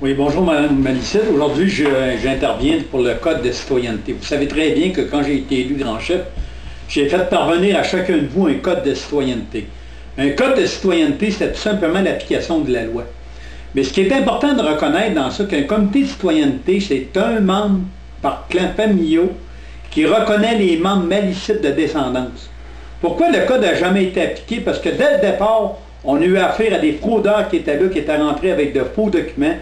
Oui, bonjour Mme Malicette. Aujourd'hui, j'interviens pour le Code de citoyenneté. Vous savez très bien que quand j'ai été élu grand chef, j'ai fait parvenir à chacun de vous un Code de citoyenneté. Un Code de citoyenneté, c'est tout simplement l'application de la loi. Mais ce qui est important de reconnaître dans ça, qu'un comité de citoyenneté, c'est un membre par clan familial qui reconnaît les membres malicites de descendance. Pourquoi le Code n'a jamais été appliqué? Parce que dès le départ, on a eu affaire à des fraudeurs qui étaient là, qui étaient rentrés avec de faux documents.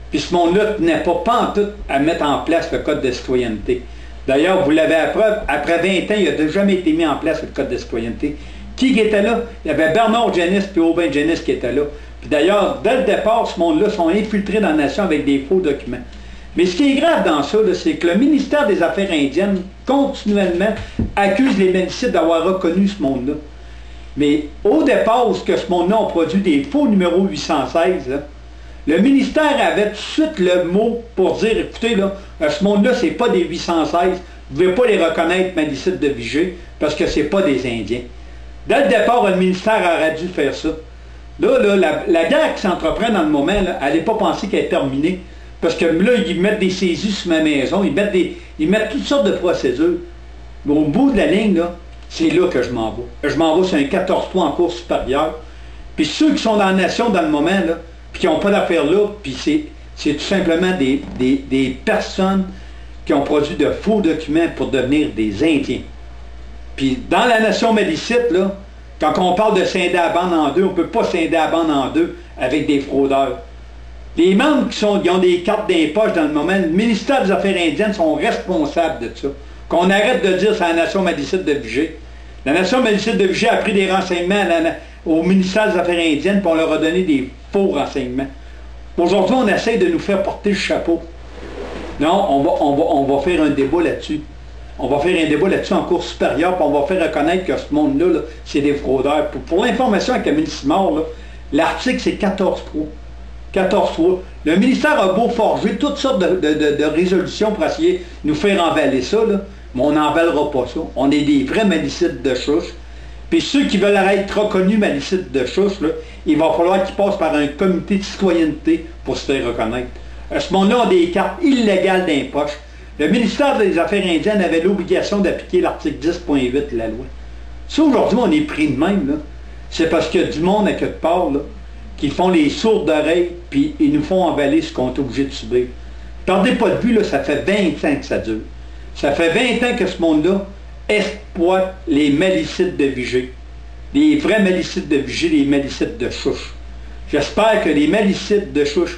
Puis ce monde-là ne tenait pas en tout à mettre en place le Code de citoyenneté. D'ailleurs, vous l'avez à preuve, après 20 ans, il n'a jamais été mis en place le Code de citoyenneté. Qui était là? Il y avait Bernard Janis et Aubin Janis qui étaient là. Puis d'ailleurs, dès le départ, ce monde-là sont infiltrés dans la nation avec des faux documents. Mais ce qui est grave dans ça, c'est que le ministère des Affaires indiennes, continuellement, accuse les malicites d'avoir reconnu ce monde-là. Mais au départ, ce que ce monde-là a produit des faux numéros 816, là, le ministère avait tout de suite le mot pour dire, écoutez, là, ce monde-là, c'est pas des 816, vous ne pouvez pas les reconnaître malicites de Vigée, parce que c'est pas des Indiens. Dès le départ, le ministère aurait dû faire ça. Là, la guerre qui s'entreprend dans le moment, là, elle n'est pas pensée qu'elle est terminée. Parce que là, ils mettent des saisies sur ma maison, ils mettent toutes sortes de procédures. Mais au bout de la ligne, là, c'est là que je m'en vais. Je m'en vais sur un 14-3 en cours supérieure. Puis ceux qui sont dans la nation dans le moment, là, puis qui n'ont pas d'affaires là, puis c'est tout simplement des personnes qui ont produit de faux documents pour devenir des Indiens. Puis dans la nation malicite, là, quand on parle de scinder la bande en deux, on ne peut pas scinder la bande en deux avec des fraudeurs. Les membres qui ont des cartes d'impoche dans le moment, le ministère des Affaires indiennes sont responsables de ça. Qu'on arrête de dire c'est la nation malicite de Vigée. La nation malicite de Vigée a pris des renseignements au ministère des Affaires indiennes pour on leur a donné des faux renseignements. Aujourd'hui, on essaie de nous faire porter le chapeau. Non, on va faire un débat là-dessus. On va faire un débat là-dessus en cours supérieur, puis on va faire reconnaître que ce monde-là, -là, c'est des fraudeurs. Pour l'information à Camille Simard, l'article c'est 14.3. 14.3. Le ministère a beau forger toutes sortes de résolutions pour essayer de nous faire emballer ça, là, mais on n'emballera pas ça. On est des vrais malicites de chouche. Puis ceux qui veulent être reconnus malicites de chouche, là, il va falloir qu'ils passent par un comité de citoyenneté pour se faire reconnaître. Ce monde-là a des cartes illégales d'impoche. Le ministère des Affaires indiennes avait l'obligation d'appliquer l'article 10.8 de la loi. Si aujourd'hui on est pris de même, c'est parce qu'il y a du monde à quelque part là, qui font les sourds d'oreilles, puis ils nous font emballer ce qu'on est obligé de subir. Perdez pas de vue, là, ça fait 20 ans que ça dure. Ça fait 20 ans que ce monde-là exploite les malicites de Vigée. Les vrais malicites de Vigée, les malicites de chouche. J'espère que les malicites de chouche